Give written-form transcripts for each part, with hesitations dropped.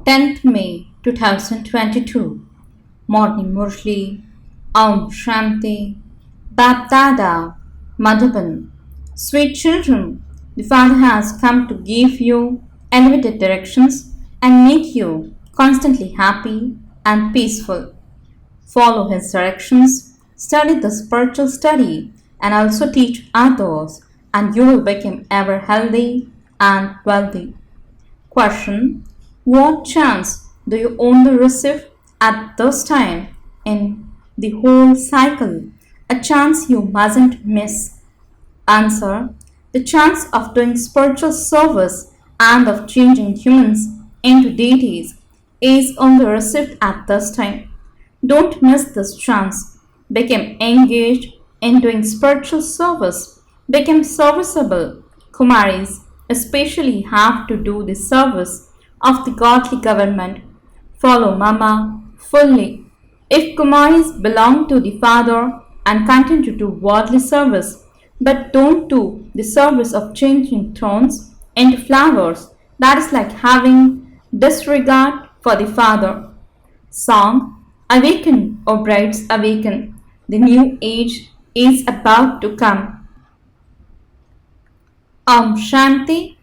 10th May 2022. Morning Murli. Om Shanti. BapDada. Madhuban. Sweet children, the Father has come to give you elevated directions and make you constantly happy and peaceful. Follow His directions, study the spiritual study, and also teach others, and you will become ever healthy and wealthy. Question: what chance do you only receive at this time in the whole cycle? A chance you mustn't miss. Answer: the chance of doing spiritual service and of changing humans into deities is only received at this time. Don't miss this chance. Become engaged in doing spiritual service. Become serviceable. Kumaris especially have to do the service of the godly government. Follow Mama fully. If Kumaris belong to the Father and continue to do worldly service, but don't do the service of changing thrones into flowers, that is like having disregard for the Father. Song: Awaken, O brides, awaken. The new age is about to come. Om Shanti.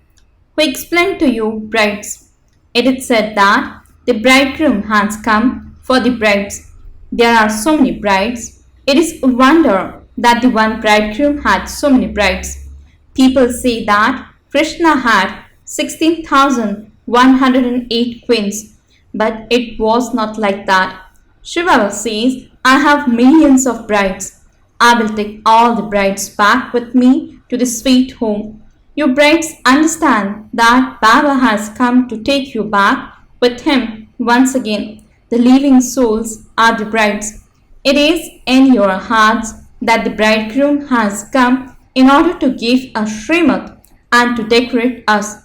We explain to you, brides. It is said that the bridegroom has come for the brides. There are so many brides. It is a wonder that the one bridegroom had so many brides. People say that Krishna had 16,108 queens, but it was not like that. Shivbaba says, I have millions of brides. I will take all the brides back with me to the sweet home. You brides understand that Baba has come to take you back with him once again. The living souls are the brides. It is in your hearts that the bridegroom has come in order to give a Srimad and to decorate us.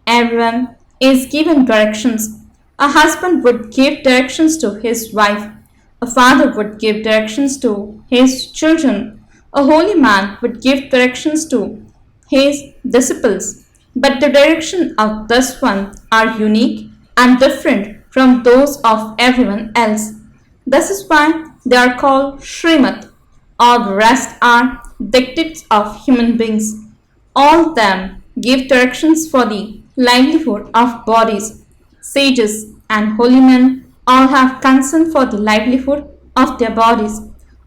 Everyone is given directions. A husband would give directions to his wife. A father would give directions to his children. A holy man would give directions to his disciples. But the direction of this one are unique and different from those of everyone else. This is why they are called Srimad. All the rest are dictates of human beings. All of them give directions for the livelihood of bodies. Sages and holy men all have concern for the livelihood of their bodies.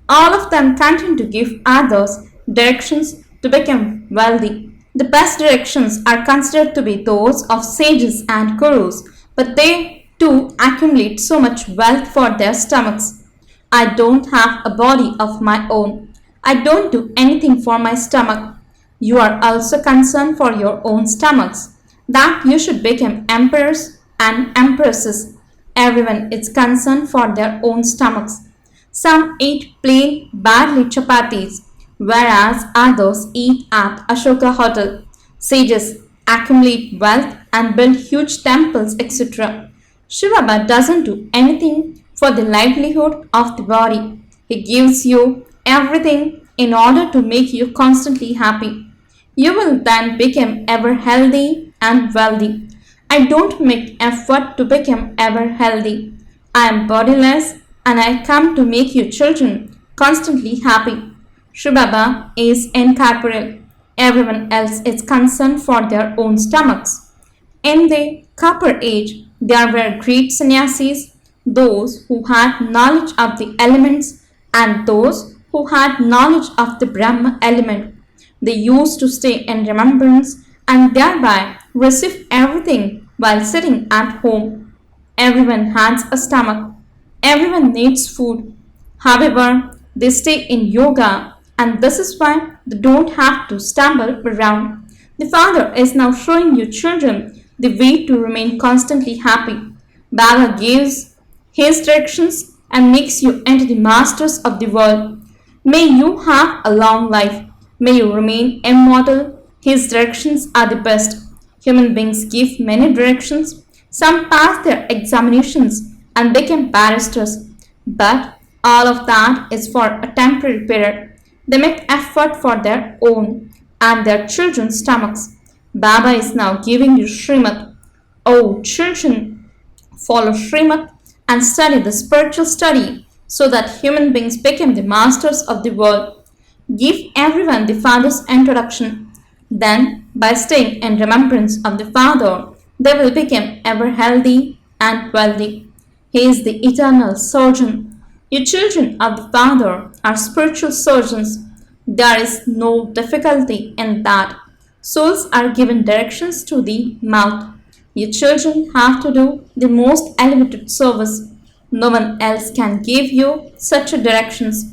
All of them continue to give others directions to become wealthy. The best directions are considered to be those of sages and gurus, but they too accumulate so much wealth for their stomachs. I don't have a body of my own. I don't do anything for my stomach. You are also concerned for your own stomachs, that you should become emperors and empresses. Everyone is concerned for their own stomachs. Some eat plain, badly chapatis, whereas others eat at Ashoka Hotel. Sages accumulate wealth and build huge temples, etc. Shivbaba doesn't do anything for the livelihood of the body. He gives you everything in order to make you constantly happy. You will then become ever healthy and wealthy. I don't make effort to become ever healthy. I am bodiless and I come to make you children constantly happy. Shivbaba is incorporeal. Everyone else is concerned for their own stomachs. In the Copper Age, there were great sannyasis, those who had knowledge of the elements and those who had knowledge of the Brahma element. They used to stay in remembrance and thereby receive everything while sitting at home. Everyone has a stomach. Everyone needs food. However, they stay in yoga, and this is why they don't have to stumble around. The Father is now showing you children the way to remain constantly happy. Baba gives his directions and makes you into the masters of the world. May you have a long life. May you remain immortal. His directions are the best. Human beings give many directions. Some pass their examinations and become barristers. But all of that is for a temporary period. They make effort for their own and their children's stomachs. Baba is now giving you Srimad. Oh, children, follow Srimad, and study the spiritual study so that human beings become the masters of the world. Give everyone the Father's introduction. Then, by staying in remembrance of the Father, they will become ever healthy and wealthy. He is the eternal surgeon. You children of the Father are spiritual surgeons. There is no difficulty in that. Souls are given directions to the mouth. You children have to do the most elevated service. No one else can give you such directions.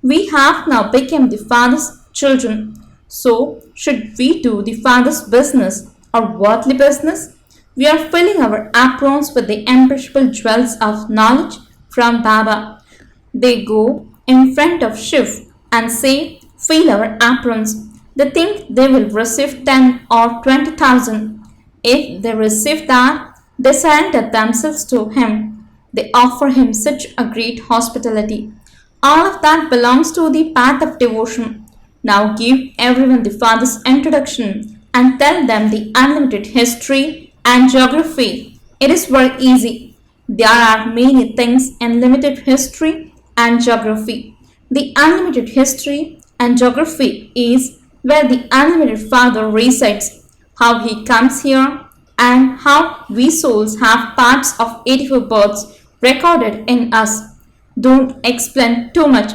We have now become the Father's children. So, should we do the Father's business or worldly business? We are filling our aprons with the imperishable jewels of knowledge from Baba. They go in front of Shiv and say, "Fill our aprons." They think they will receive 10 or 20,000. If they receive that, they surrender themselves to him. They offer him such a great hospitality. All of that belongs to the path of devotion. Now give everyone the Father's introduction and tell them the unlimited history and geography. It is very easy. There are many things in limited history and geography. The unlimited history and geography is where the unlimited Father resides, how he comes here, and how we souls have parts of 84 births recorded in us. Don't explain too much.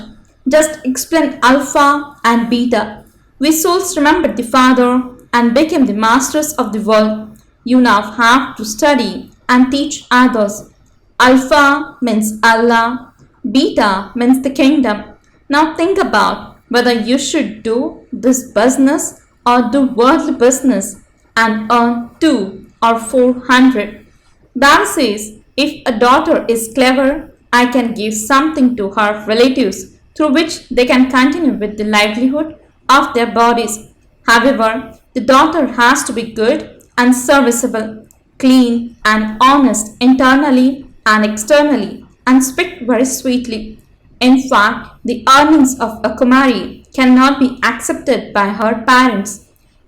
Just explain Alpha and Beta. We souls remembered the Father and became the masters of the world. You now have to study and teach others. Alpha means Allah. Beta means the kingdom. Now think about whether you should do this business or do worldly business and earn 2 or 400. Baba says, if a daughter is clever, I can give something to her relatives through which they can continue with the livelihood of their bodies. However, the daughter has to be good and serviceable, clean and honest internally and externally, and speak very sweetly. In fact, the earnings of a Kumari cannot be accepted by her parents.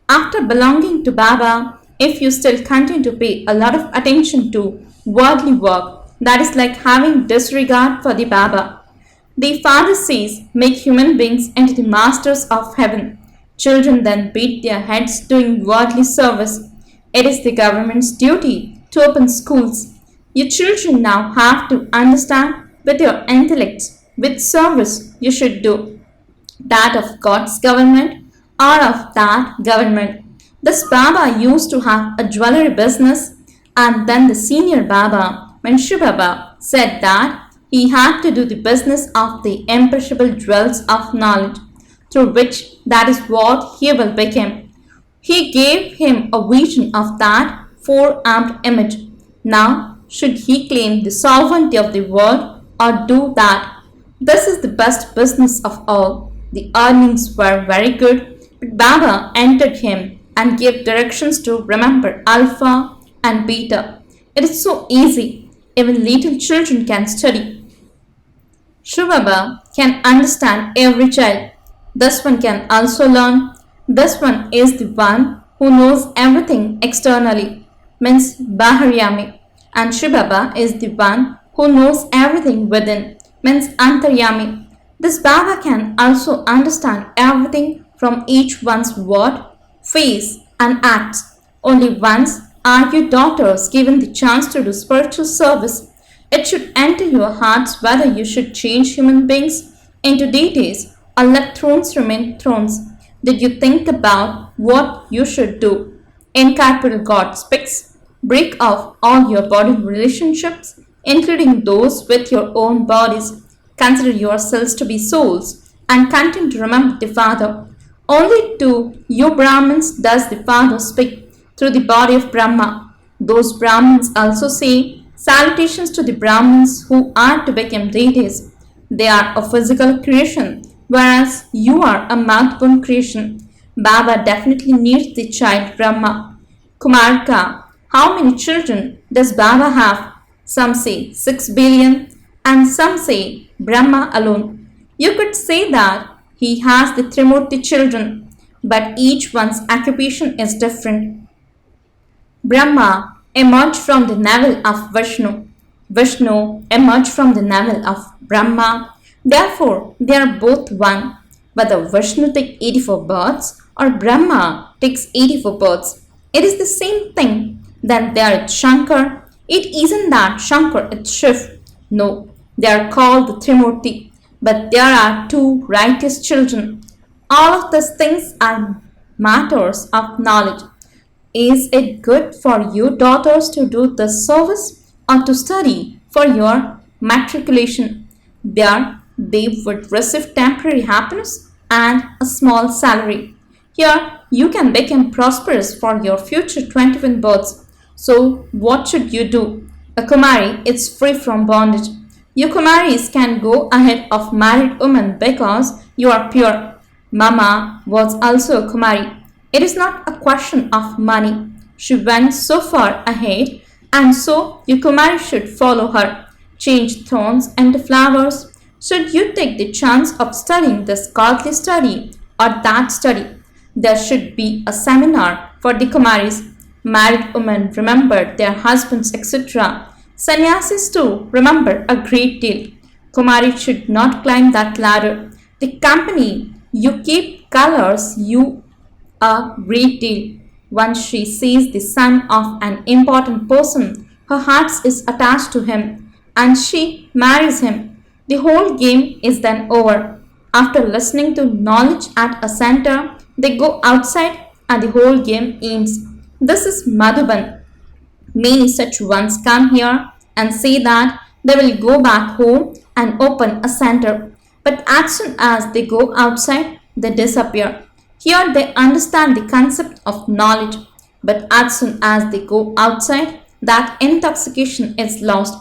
After belonging to Baba, if you still continue to pay a lot of attention to worldly work, that is like having disregard for the Baba. The Father says, make human beings into the masters of heaven. Children then beat their heads doing worldly service. It is the government's duty to open schools. You children now have to understand with your intellects which service you should do, that of God's government or of that government. This Baba used to have a jewelry business, and then the senior Baba, when Shivbaba, said that he had to do the business of the imperishable jewels of knowledge, through which that is what he will become. He gave him a vision of that four-armed image. Now, should he claim the sovereignty of the world or do that? This is the best business of all. The earnings were very good, but Baba entered him and gave directions to remember Alpha and Beta. It is so easy. Even little children can study. Shivbaba can understand every child. This one can also learn. This one is the one who knows everything externally, means Baharyami. And Shivbaba is the one who knows everything within, means Antaryami. This Baba can also understand everything from each one's word, face and acts. Only once are you daughters given the chance to do spiritual service. It should enter your hearts whether you should change human beings into deities or let thrones remain thrones. Did you think about what you should do? Incorporeal God speaks. Break off all your body relationships, including those with your own bodies. Consider yourselves to be souls and continue to remember the Father. Only to you Brahmins does the Father speak through the body of Brahma. Those Brahmins also say salutations to the Brahmins who are to become deities. They are a physical creation, whereas you are a mouth-born creation. Baba definitely needs the child Brahma. Kumarka, how many children does Baba have? Some say 6 billion and some say Brahma alone. You could say that he has the Trimurti children, but each one's occupation is different. Brahma emerged from the navel of Vishnu. Vishnu emerged from the navel of Brahma. Therefore, they are both one. Whether Vishnu takes 84 births or Brahma takes 84 births, it is the same thing. Then there is Shankar. It isn't that Shankar is Shiv. No, they are called the Trimurti. But there are two righteous children. All of these things are matters of knowledge. Is it good for you daughters to do this service or to study for your matriculation? There they would receive temporary happiness and a small salary. Here you can become prosperous for your future 21 births. So what should you do? A Kumari is free from bondage. You Kumaris can go ahead of married women because you are pure. Mama was also a Kumari. It is not a question of money. She went so far ahead, and so you Kumari should follow her. Change thorns into flowers. Should you take the chance of studying this godly study or that study? There should be a seminar for the Kumaris. Married women remember their husbands, etc. Sannyasis too remember a great deal. Kumari should not climb that ladder. The company you keep colors you a great deal. Once she sees the son of an important person, her heart is attached to him and she marries him. The whole game is then over. After listening to knowledge at a center, they go outside and the whole game ends. This is Madhuban. Many such ones come here and say that they will go back home and open a center. But as soon as they go outside, they disappear. Here they understand the concept of knowledge. But as soon as they go outside, that intoxication is lost.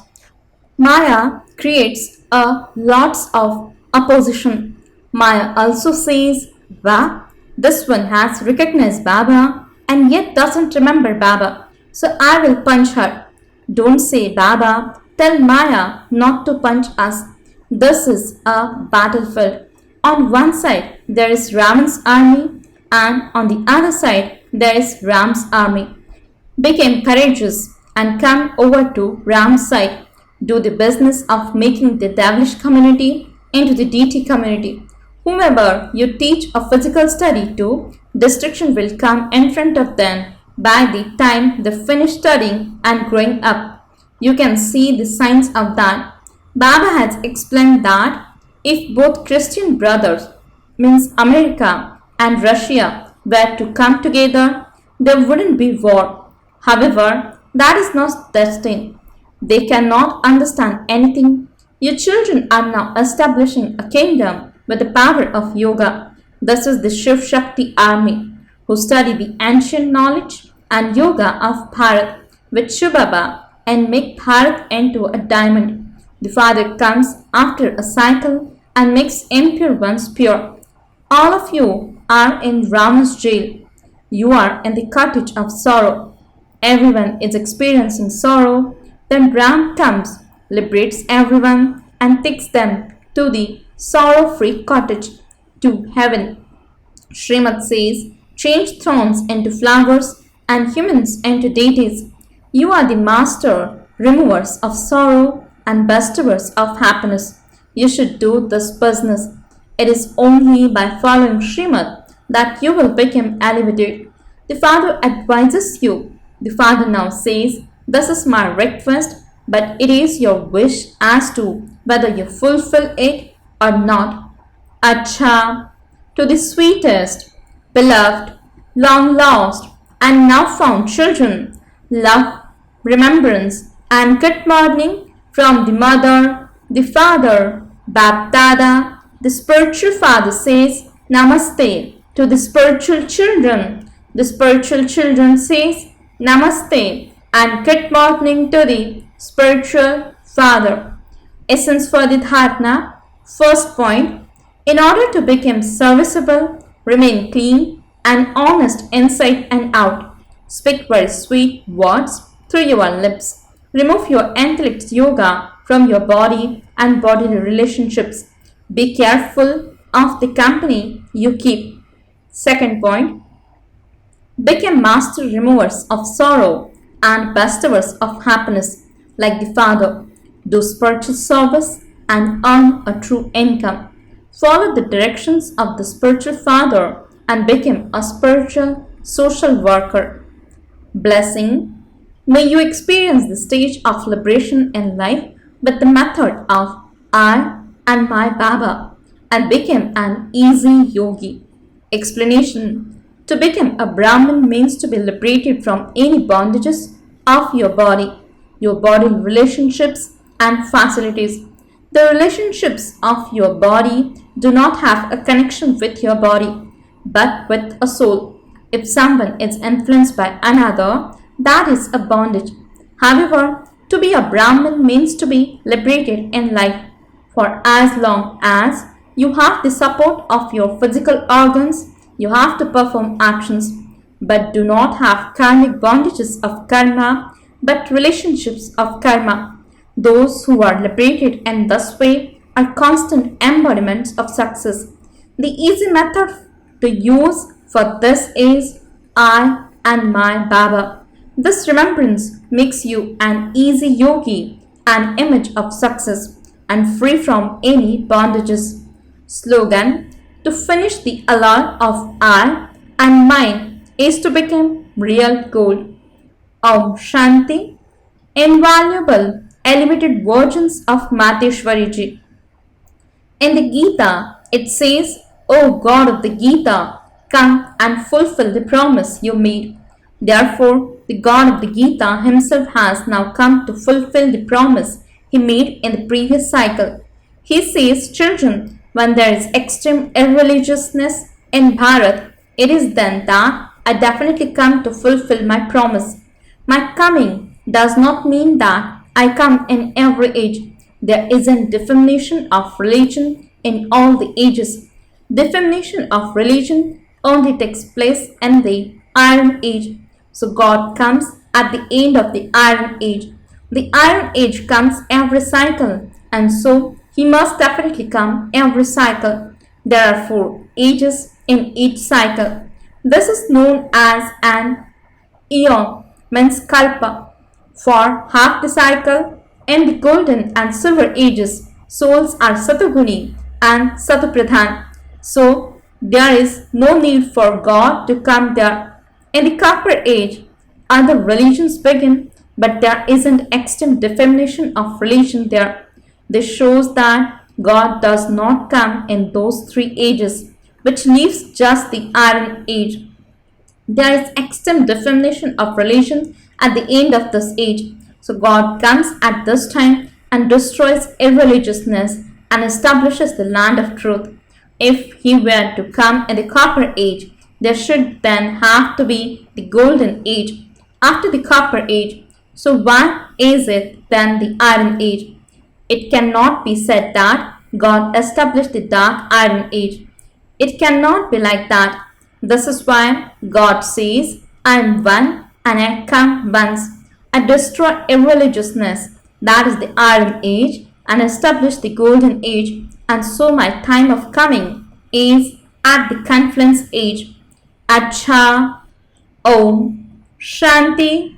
Maya creates a lots of opposition. Maya also says, "Wow, this one has recognized Baba and yet doesn't remember Baba. So I will punch her." Don't say Baba, tell Maya not to punch us. This is a battlefield. On one side there is Ravan's army and on the other side there is Ram's army. Become courageous and come over to Ram's side. Do the business of making the devilish community into the deity community. Whomever you teach a physical study to, destruction will come in front of them by the time they finish studying and growing up. You can see the signs of that. Baba has explained that if both Christian brothers, means America and Russia, were to come together, there wouldn't be war. However, that is not destined. They cannot understand anything. Your children are now establishing a kingdom with the power of yoga. This is the Shiv Shakti army who study the ancient knowledge and yoga of Bharat with shivbaba and make Bharat into a diamond. The father comes after a cycle and makes impure ones pure. All of you are in Rama's jail. You are in the cottage of sorrow. Everyone is experiencing sorrow. Then Ram comes, liberates everyone, and takes them to the sorrow-free cottage, to heaven. Srimad says, change thorns into flowers and humans into deities. You are the master, removers of sorrow and bestowers of happiness. You should do this business. It is only by following Srimad that you will become elevated. The father advises you. The father now says, this is my request, but it is your wish as to whether you fulfill it or not. Acha, to the sweetest, beloved, long lost, and now found children, love, remembrance, and good morning from the mother, the father, BapDada. The spiritual father says, Namaste to the spiritual children. The spiritual children says, Namaste and good morning to the spiritual father. Essence for the dharana. First point, in order to become serviceable, remain clean and honest inside and out. Speak very sweet words through your lips. Remove your intellect yoga from your body and bodily relationships. Be careful of the company you keep. Second point, become master removers of sorrow and bestowers of happiness like the father. do spiritual service, and earn a true income. Followed the directions of the spiritual father and became a spiritual social worker. Blessing. May you experience the stage of liberation in life with the method of I and my Baba and became an easy yogi. Explanation. To become a Brahmin means to be liberated from any bondages of your body relationships and facilities. The relationships of your body do not have a connection with your body, but with a soul. If someone is influenced by another, that is a bondage. However, to be a Brahmin means to be liberated in life. For as long as you have the support of your physical organs, you have to perform actions, but do not have karmic bondages of karma, but relationships of karma. Those who are liberated in this way are constant embodiments of success. The easy method to use for this is I and my Baba. This remembrance makes you an easy yogi, an image of success, and free from any bondages. Slogan. To finish the alloy of I and mine is to become real gold. Om Shanti. Invaluable, elevated versions of Mateshwariji. In the Gita, it says, O God of the Gita, come and fulfill the promise you made. Therefore, the God of the Gita himself has now come to fulfill the promise he made in the previous cycle. He says, children, when there is extreme irreligiousness in Bharat, it is then that I definitely come to fulfill my promise. My coming does not mean that I come in every age. There isn't defamation of religion in all the ages. Defamation of religion only takes place in the Iron Age. So God comes at the end of the Iron Age. The Iron Age comes every cycle, and so he must definitely come every cycle. There are 4 ages in each cycle. This is known as an eon, means kalpa. For half the cycle, in the golden and silver ages, souls are satoguni and satopradhan. So there is no need for God to come there. In the copper age, other religions begin, but there isn't extreme defamation of religion there. This shows that God does not come in those 3 ages, which leaves just the Iron Age. There is extreme defamation of religion at the end of this age. So God comes at this time and destroys irreligiousness and establishes the land of truth. If he were to come in the Copper Age, there should then have to be the Golden Age after the Copper Age. So why is it then the Iron Age? It cannot be said that God established the Dark Iron Age. It cannot be like that. This is why God says, I am one and I come once. I destroy irreligiousness, that is the Iron Age, and establish the Golden Age, and so my time of coming is at the Confluence Age. Acha. Om Shanti.